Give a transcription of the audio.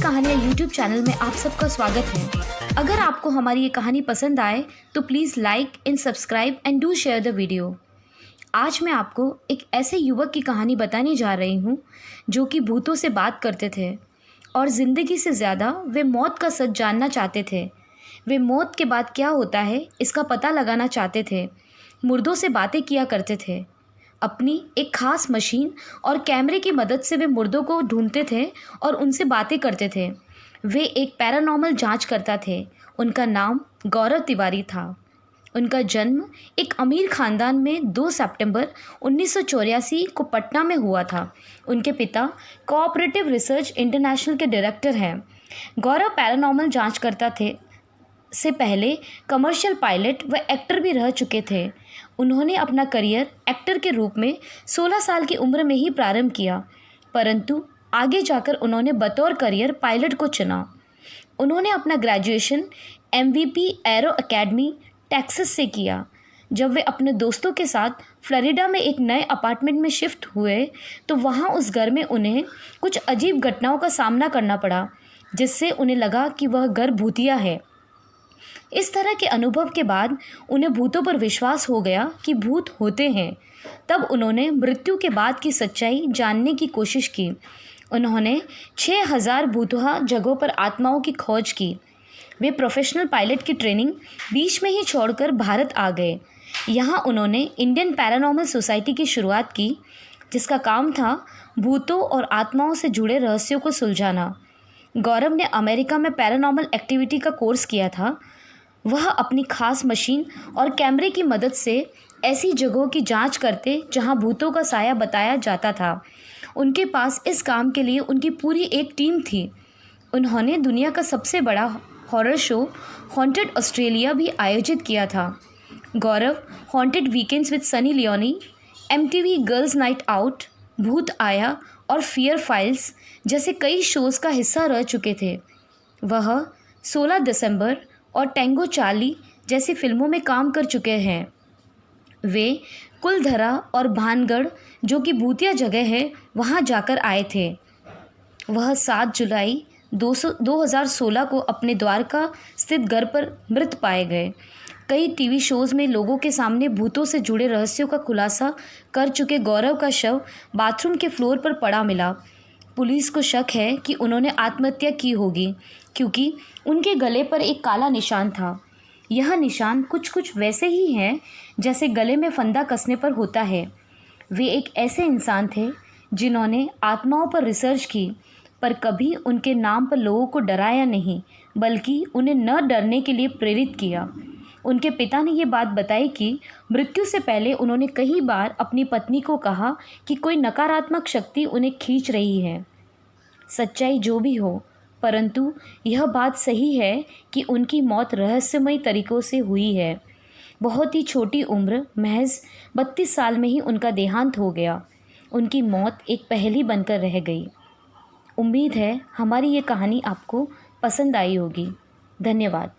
कहानियाँ YouTube channel में आप सबका स्वागत है। अगर आपको हमारी ये कहानी पसंद आए तो please like and subscribe and do share the video. आज मैं आपको एक ऐसे युवक की कहानी बताने जा रही हूँ जो कि भूतों से बात करते थे और ज़िंदगी से ज़्यादा वे मौत का सच जानना चाहते थे। वे मौत के बाद क्या होता है इसका पता लगाना चाहते थे। मुर्दों से बातें किया करते थे। अपनी एक ख़ास मशीन और कैमरे की मदद से वे मुर्दों को ढूंढते थे और उनसे बातें करते थे। वे एक पैरानॉर्मल जांच करता थे। उनका नाम गौरव तिवारी था। उनका जन्म एक अमीर ख़ानदान में 2 सितंबर 1984 को पटना में हुआ था। उनके पिता कोऑपरेटिव रिसर्च इंटरनेशनल के डायरेक्टर हैं। गौरव पैरानॉर्मल जांच करता थे से पहले कमर्शियल पायलट व एक्टर भी रह चुके थे। उन्होंने अपना करियर एक्टर के रूप में 16 साल की उम्र में ही प्रारंभ किया, परंतु आगे जाकर उन्होंने बतौर करियर पायलट को चुना। उन्होंने अपना graduation MVP arrow academy Texas से किया। जब वे अपने दोस्तों के साथ फ्लोरिडा में एक नए अपार्टमेंट में शिफ्ट हुए तो वहाँ उस घर में उन्हें कुछ अजीब घटनाओं का सामना करना पड़ा, जिससे उन्हें लगा कि वह घर भूतिया है। इस तरह के अनुभव के बाद उन्हें भूतों पर विश्वास हो गया कि भूत होते हैं। तब उन्होंने मृत्यु के बाद की सच्चाई जानने की कोशिश की। उन्होंने 6000 भूतहा जगहों पर आत्माओं की खोज की। वे प्रोफेशनल पायलट की ट्रेनिंग बीच में ही छोड़कर भारत आ गए। यहाँ उन्होंने इंडियन पैरानॉर्मल सोसाइटी की शुरुआत की, जिसका काम था भूतों और आत्माओं से जुड़े रहस्यों को सुलझाना। गौरव ने अमेरिका में पैरानॉर्मल एक्टिविटी का कोर्स किया था। वह अपनी खास मशीन और कैमरे की मदद से ऐसी जगहों की जांच करते जहां भूतों का साया बताया जाता था। उनके पास इस काम के लिए उनकी पूरी एक टीम थी। उन्होंने दुनिया का सबसे बड़ा हॉरर शो हॉन्टेड ऑस्ट्रेलिया भी आयोजित किया था। Gaurav haunted weekends with Sunny Leone, MTV girls night out, भूत आया और फियर फाइल्स जैसे कई शोज़ का हिस्सा रह चुके थे। वह 16 दिसंबर और टेंगो चार्ली जैसी फिल्मों में काम कर चुके हैं। वे कुलधरा और भानगढ़, जो कि भूतिया जगह है, वहां जाकर आए थे। वह 7 जुलाई 2016 को अपने द्वारका स्थित घर पर मृत पाए गए। कई TV शोज़ में लोगों के सामने भूतों से जुड़े रहस्यों का खुलासा कर चुके गौरव का शव बाथरूम के फ्लोर पर पड़ा मिला। पुलिस को शक है कि उन्होंने आत्महत्या की होगी, क्योंकि उनके गले पर एक काला निशान था। यह निशान कुछ वैसे ही है जैसे गले में फंदा कसने पर होता है। वे एक ऐसे इंसान थे जिन्होंने आत्माओं पर रिसर्च की, पर कभी उनके नाम पर लोगों को डराया नहीं, बल्कि उन्हें न डरने के लिए प्रेरित किया। उनके पिता ने ये बात बताई कि मृत्यु से पहले उन्होंने कई बार अपनी पत्नी को कहा कि कोई नकारात्मक शक्ति उन्हें खींच रही है। सच्चाई जो भी हो, परंतु यह बात सही है कि उनकी मौत रहस्यमय तरीक़ों से हुई है। बहुत ही छोटी उम्र, महज 32 साल में ही उनका देहांत हो गया। उनकी मौत एक पहेली बनकर रह गई। उम्मीद है हमारी ये कहानी आपको पसंद आई होगी। धन्यवाद।